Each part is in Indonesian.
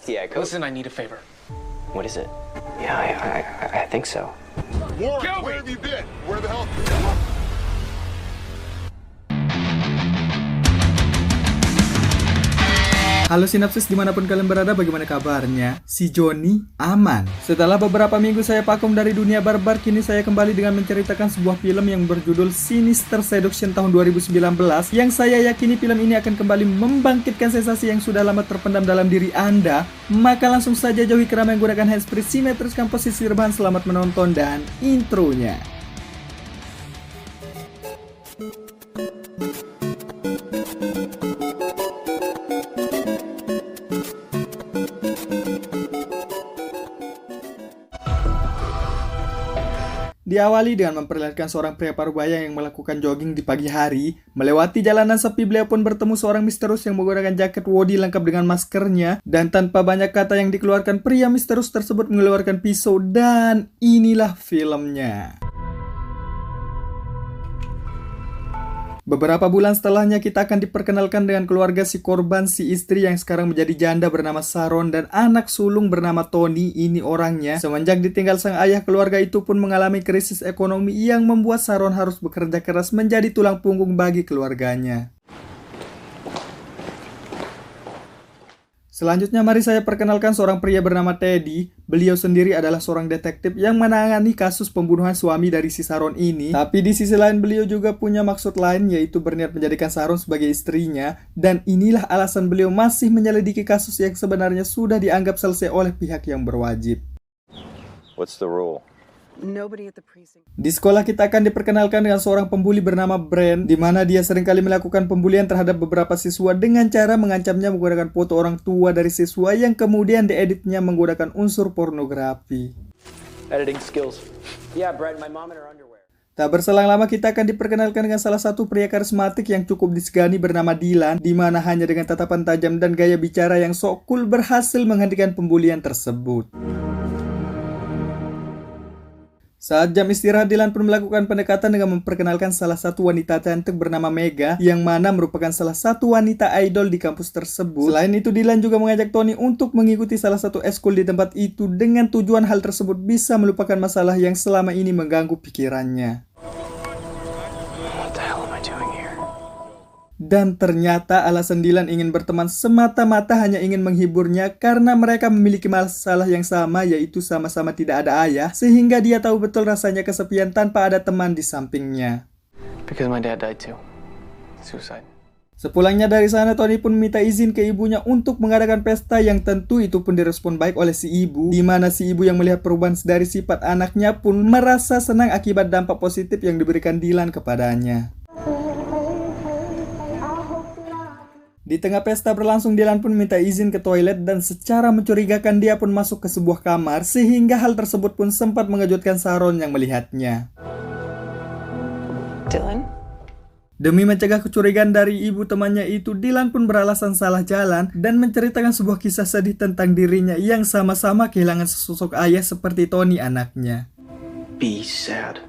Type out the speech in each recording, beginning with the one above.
Yeah, Listen, I need a favor. What is it? Yeah, I think so. Warren, where have you been? Where the hell? Halo Sinapsis, dimanapun kalian berada, bagaimana kabarnya? Si Joni aman. Setelah beberapa minggu saya vakum dari dunia barbar, kini saya kembali dengan menceritakan sebuah film yang berjudul Sinister Seduction tahun 2019, yang saya yakini film ini akan kembali membangkitkan sensasi yang sudah lama terpendam dalam diri Anda. Maka langsung saja jauhi keramaian, gunakan handsfree, simetriskan posisi rebahan, selamat menonton dan intronya. Diawali dengan memperlihatkan seorang pria parubaya yang melakukan jogging di pagi hari. Melewati jalanan sepi, beliau pun bertemu seorang misterius yang menggunakan jaket Woody lengkap dengan maskernya. Dan tanpa banyak kata yang dikeluarkan, pria misterius tersebut mengeluarkan pisau dan inilah filmnya. Beberapa bulan setelahnya kita akan diperkenalkan dengan keluarga si korban, si istri yang sekarang menjadi janda bernama Sharon dan anak sulung bernama Tony. Ini orangnya. Semenjak ditinggal sang ayah, keluarga itu pun mengalami krisis ekonomi yang membuat Sharon harus bekerja keras menjadi tulang punggung bagi keluarganya. Selanjutnya mari saya perkenalkan seorang pria bernama Teddy. Beliau sendiri adalah seorang detektif yang menangani kasus pembunuhan suami dari si Sharon ini. Tapi di sisi lain beliau juga punya maksud lain, yaitu berniat menjadikan Sharon sebagai istrinya. Dan inilah alasan beliau masih menyelidiki kasus yang sebenarnya sudah dianggap selesai oleh pihak yang berwajib. What's the rule? Di sekolah kita akan diperkenalkan dengan seorang pembuli bernama Brent, di mana dia seringkali melakukan pembulian terhadap beberapa siswa dengan cara mengancamnya menggunakan foto orang tua dari siswa yang kemudian dieditnya menggunakan unsur pornografi. Editing skills. Yeah, Brett, my mom in her underwear. Tak berselang lama kita akan diperkenalkan dengan salah satu pria karismatik yang cukup disegani bernama Dylan, di mana hanya dengan tatapan tajam dan gaya bicara yang sok cool berhasil menghentikan pembulian tersebut. Saat jam istirahat, Dylan pun melakukan pendekatan dengan memperkenalkan salah satu wanita cantik bernama Mega, yang mana merupakan salah satu wanita idol di kampus tersebut. Selain itu, Dylan juga mengajak Tony untuk mengikuti salah satu eskul di tempat itu dengan tujuan hal tersebut bisa melupakan masalah yang selama ini mengganggu pikirannya. Dan ternyata alasan Dylan ingin berteman semata-mata hanya ingin menghiburnya karena mereka memiliki masalah yang sama, yaitu sama-sama tidak ada ayah, sehingga dia tahu betul rasanya kesepian tanpa ada teman di sampingnya. Because my dad died too. Suicide. Sepulangnya dari sana, Tony pun meminta izin ke ibunya untuk mengadakan pesta yang tentu itu pun direspon baik oleh si ibu, di mana si ibu yang melihat perubahan dari sifat anaknya pun merasa senang akibat dampak positif yang diberikan Dylan kepadanya. Di tengah pesta berlangsung, Dylan pun minta izin ke toilet dan secara mencurigakan dia pun masuk ke sebuah kamar, sehingga hal tersebut pun sempat mengejutkan Sharon yang melihatnya. Dylan? Demi mencegah kecurigaan dari ibu temannya itu, Dylan pun beralasan salah jalan dan menceritakan sebuah kisah sedih tentang dirinya yang sama-sama kehilangan sesosok ayah seperti Tony anaknya. Be sad.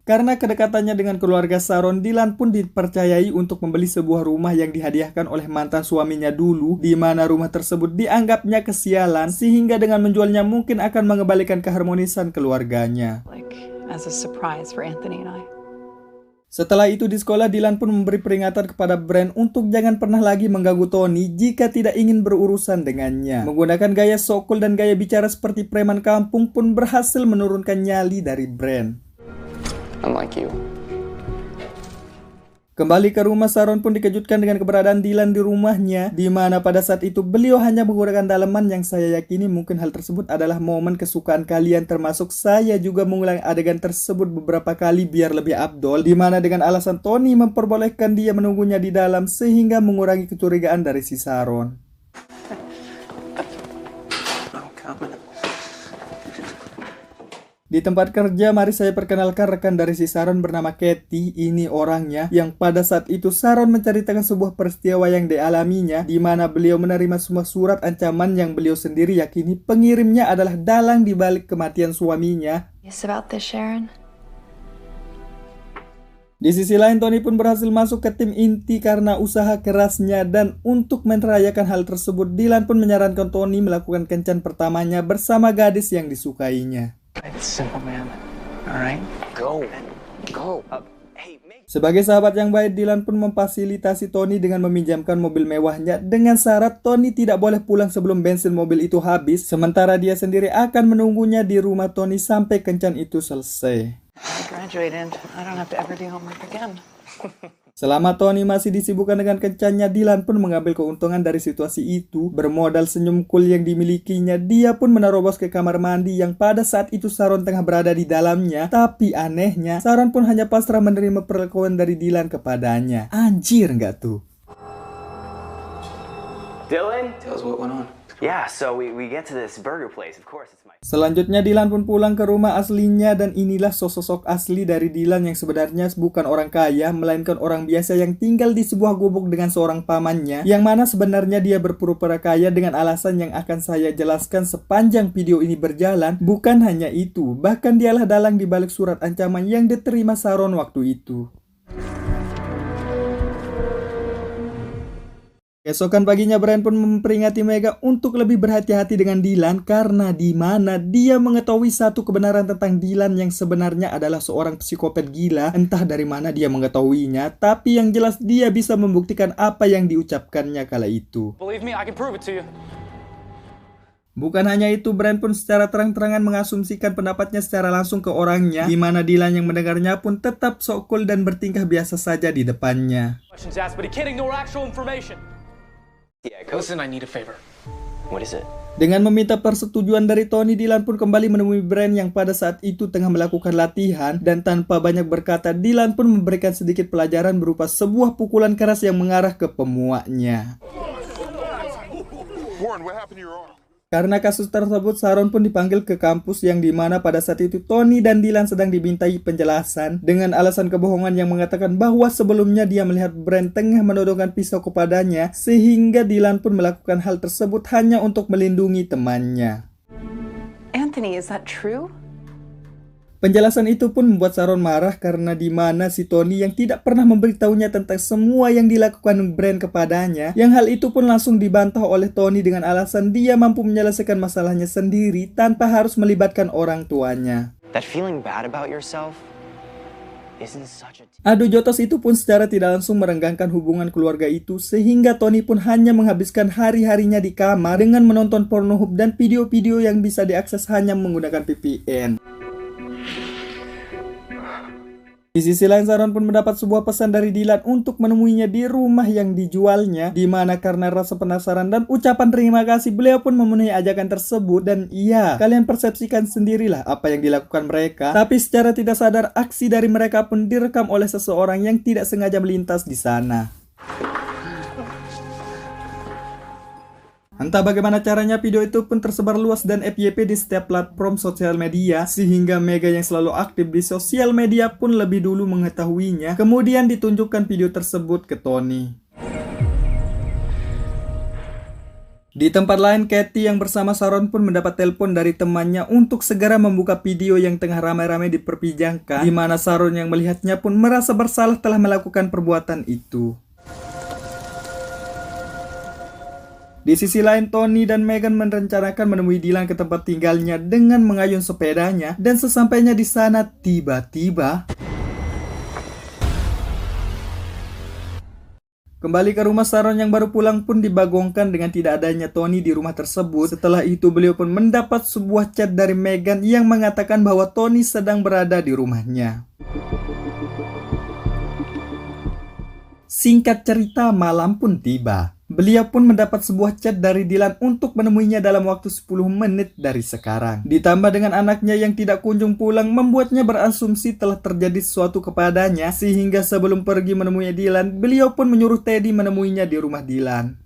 Karena kedekatannya dengan keluarga Sharon, Dylan pun dipercayai untuk membeli sebuah rumah yang dihadiahkan oleh mantan suaminya dulu, di mana rumah tersebut dianggapnya kesialan, sehingga dengan menjualnya mungkin akan mengembalikan keharmonisan keluarganya. As a surprise for Anthony and I. Setelah itu di sekolah, Dylan pun memberi peringatan kepada Brent untuk jangan pernah lagi mengganggu Tony jika tidak ingin berurusan dengannya. Menggunakan gaya sok cool dan gaya bicara seperti preman kampung pun berhasil menurunkan nyali dari Brent. Unlike you. Kembali ke rumah, Sharon pun dikejutkan dengan keberadaan Dylan di rumahnya, di mana pada saat itu beliau hanya menggunakan daleman yang saya yakini mungkin hal tersebut adalah momen kesukaan kalian, termasuk saya juga mengulang adegan tersebut beberapa kali biar lebih abdol, di mana dengan alasan Tony memperbolehkan dia menunggunya di dalam sehingga mengurangi kecurigaan dari si Sharon. Di tempat kerja, mari saya perkenalkan rekan dari si Sharon bernama Katie. Ini orangnya yang pada saat itu Sharon menceritakan sebuah peristiwa yang dialaminya, di mana beliau menerima semua surat ancaman yang beliau sendiri yakini pengirimnya adalah dalang di balik kematian suaminya. Yes, about this, Sharon? Di sisi lain, Tony pun berhasil masuk ke tim inti karena usaha kerasnya, dan untuk merayakan hal tersebut, Dylan pun menyarankan Tony melakukan kencan pertamanya bersama gadis yang disukainya. It's simple, man. Alright? Go. Go. Sebagai sahabat yang baik, Dylan pun memfasilitasi Tony dengan meminjamkan mobil mewahnya dengan syarat Tony tidak boleh pulang sebelum bensin mobil itu habis, sementara dia sendiri akan menunggunya di rumah Tony sampai kencan itu selesai. I graduated. I don't have to ever do homework again. Selama Tony masih disibukkan dengan kencannya, Dylan pun mengambil keuntungan dari situasi itu. Bermodal senyum cool yang dimilikinya, dia pun menerobos ke kamar mandi yang pada saat itu Sharon tengah berada di dalamnya. Tapi anehnya, Sharon pun hanya pasrah menerima perlakuan dari Dylan kepadanya. Anjir nggak tuh? Dylan? Tell us what went on. Yeah, so we get to this burger place. Of course, it's my... Selanjutnya Dylan pun pulang ke rumah aslinya, dan inilah sosok asli dari Dylan yang sebenarnya bukan orang kaya, melainkan orang biasa yang tinggal di sebuah gubuk dengan seorang pamannya, yang mana sebenarnya dia berpura-pura kaya dengan alasan yang akan saya jelaskan sepanjang video ini berjalan. Bukan hanya itu, bahkan dialah dalang di balik surat ancaman yang diterima Sharon waktu itu. Keesokan paginya, Brian pun memperingati Meghan untuk lebih berhati-hati dengan Dylan karena di mana dia mengetahui satu kebenaran tentang Dylan yang sebenarnya adalah seorang psikopat gila. Entah dari mana dia mengetahuinya, tapi yang jelas dia bisa membuktikan apa yang diucapkannya kala itu. Believe me, I can prove it to you. Bukan hanya itu, Brian pun secara terang-terangan mengasumsikan pendapatnya secara langsung ke orangnya, di mana Dylan yang mendengarnya pun tetap sok cool dan bertingkah biasa saja di depannya. Questions asked, but he can't ignore actual information. Yeah, go. Listen, I need a favor. What is it? Dengan meminta persetujuan dari Tony, Dylan pun kembali menemui Brian yang pada saat itu tengah melakukan latihan, dan tanpa banyak berkata, Dylan pun memberikan sedikit pelajaran berupa sebuah pukulan keras yang mengarah ke pemuaknya. Warren, what happened to your arm? Karena kasus tersebut, Sharon pun dipanggil ke kampus yang dimana pada saat itu Tony dan Dylan sedang dimintai penjelasan dengan alasan kebohongan yang mengatakan bahwa sebelumnya dia melihat Brian tengah menodongkan pisau kepadanya, sehingga Dylan pun melakukan hal tersebut hanya untuk melindungi temannya. Anthony, is that true? Penjelasan itu pun membuat Sharon marah karena di mana si Tony yang tidak pernah memberitahunya tentang semua yang dilakukan Brian kepadanya, yang hal itu pun langsung dibantah oleh Tony dengan alasan dia mampu menyelesaikan masalahnya sendiri tanpa harus melibatkan orang tuanya. That feeling bad about yourself isn't such a... Adu jotos itu pun secara tidak langsung merenggangkan hubungan keluarga itu, sehingga Tony pun hanya menghabiskan hari-harinya di kamar dengan menonton Pornhub dan video-video yang bisa diakses hanya menggunakan VPN. Di sisi lain, Sharon pun mendapat sebuah pesan dari Dylan untuk menemuinya di rumah yang dijualnya, di mana karena rasa penasaran dan ucapan terima kasih, beliau pun memenuhi ajakan tersebut. Dan iya, kalian persepsikan sendirilah apa yang dilakukan mereka, tapi secara tidak sadar aksi dari mereka pun direkam oleh seseorang yang tidak sengaja melintas di sana. Entah bagaimana caranya, video itu pun tersebar luas dan FYP di setiap platform sosial media, sehingga Meghan yang selalu aktif di sosial media pun lebih dulu mengetahuinya, kemudian ditunjukkan video tersebut ke Tony. Di tempat lain, Katie yang bersama Sharon pun mendapat telepon dari temannya untuk segera membuka video yang tengah ramai-ramai diperbincangkan, di mana Sharon yang melihatnya pun merasa bersalah telah melakukan perbuatan itu. Di sisi lain, Tony dan Meghan merencanakan menemui Dylan ke tempat tinggalnya dengan mengayun sepedanya, dan sesampainya di sana tiba-tiba kembali ke rumah Sharon yang baru pulang pun dibagongkan dengan tidak adanya Tony di rumah tersebut. Setelah itu beliau pun mendapat sebuah chat dari Meghan yang mengatakan bahwa Tony sedang berada di rumahnya. Singkat cerita, malam pun tiba. Beliau pun mendapat sebuah chat dari Dylan untuk menemuinya dalam waktu 10 menit dari sekarang. Ditambah dengan anaknya yang tidak kunjung pulang, membuatnya berasumsi telah terjadi sesuatu kepadanya, sehingga sebelum pergi menemui Dylan, beliau pun menyuruh Teddy menemuinya di rumah Dylan.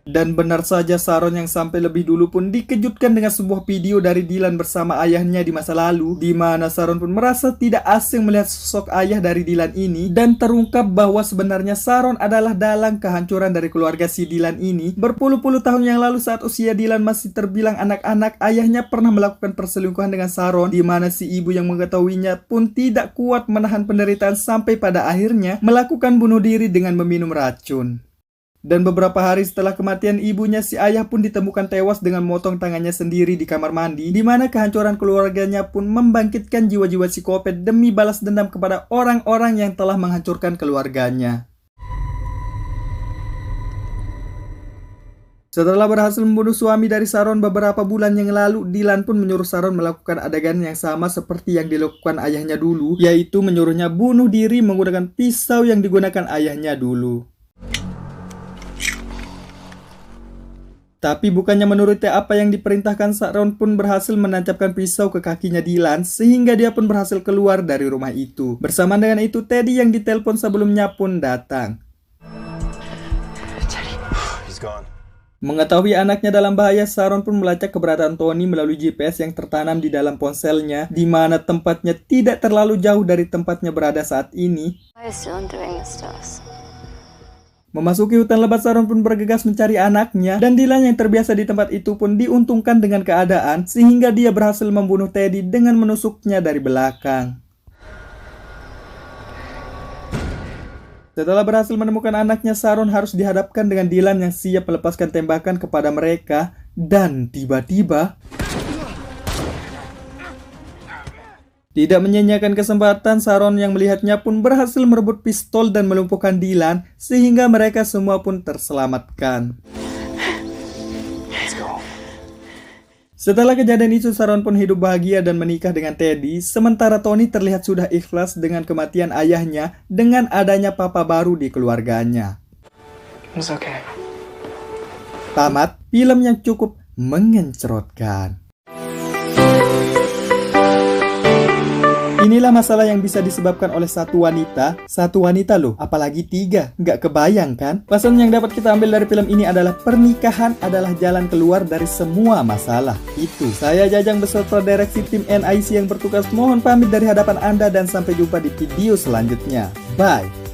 Dan benar saja, Sharon yang sampai lebih dulu pun dikejutkan dengan sebuah video dari Dylan bersama ayahnya di masa lalu, di mana Sharon pun merasa tidak asing melihat sosok ayah dari Dylan ini, dan terungkap bahwa sebenarnya Sharon adalah dalang kehancuran dari keluarga si Dylan ini. Berpuluh-puluh tahun yang lalu saat usia Dylan masih terbilang anak-anak, ayahnya pernah melakukan perselingkuhan dengan Sharon, di mana si ibu yang mengetahuinya pun tidak kuat menahan penderitaan sampai pada akhirnya melakukan bunuh diri dengan meminum racun. Dan beberapa hari setelah kematian ibunya, si ayah pun ditemukan tewas dengan memotong tangannya sendiri di kamar mandi, di mana kehancuran keluarganya pun membangkitkan jiwa-jiwa psikopat demi balas dendam kepada orang-orang yang telah menghancurkan keluarganya. Setelah berhasil membunuh suami dari Sharon beberapa bulan yang lalu, Dylan pun menyuruh Sharon melakukan adegan yang sama seperti yang dilakukan ayahnya dulu, yaitu menyuruhnya bunuh diri menggunakan pisau yang digunakan ayahnya dulu. Tapi bukannya menuruti apa yang diperintahkan, Sharon pun berhasil menancapkan pisau ke kakinya Dylan, sehingga dia pun berhasil keluar dari rumah itu. Bersamaan dengan itu, Teddy yang ditelepon sebelumnya pun datang. He's gone. Mengetahui anaknya dalam bahaya, Sharon pun melacak keberadaan Tony melalui GPS yang tertanam di dalam ponselnya, di mana tempatnya tidak terlalu jauh dari tempatnya berada saat ini. Why is Dylan doing this to us? Memasuki hutan lebat, Sharon pun bergegas mencari anaknya, dan Dylan yang terbiasa di tempat itu pun diuntungkan dengan keadaan, sehingga dia berhasil membunuh Teddy dengan menusuknya dari belakang. Setelah berhasil menemukan anaknya, Sharon harus dihadapkan dengan Dylan yang siap melepaskan tembakan kepada mereka, dan tiba-tiba tidak menyia-nyiakan kesempatan, Sharon yang melihatnya pun berhasil merebut pistol dan melumpuhkan Dylan, sehingga mereka semua pun terselamatkan. Setelah kejadian itu, Sharon pun hidup bahagia dan menikah dengan Teddy, sementara Tony terlihat sudah ikhlas dengan kematian ayahnya dengan adanya papa baru di keluarganya. It's okay. Tamat film yang cukup mengencerotkan. Inilah masalah yang bisa disebabkan oleh satu wanita loh, apalagi 3, nggak kebayang kan? Pesan yang dapat kita ambil dari film ini adalah pernikahan adalah jalan keluar dari semua masalah. Itu, saya Jajang beserta direksi tim NIC yang bertugas mohon pamit dari hadapan Anda dan sampai jumpa di video selanjutnya. Bye!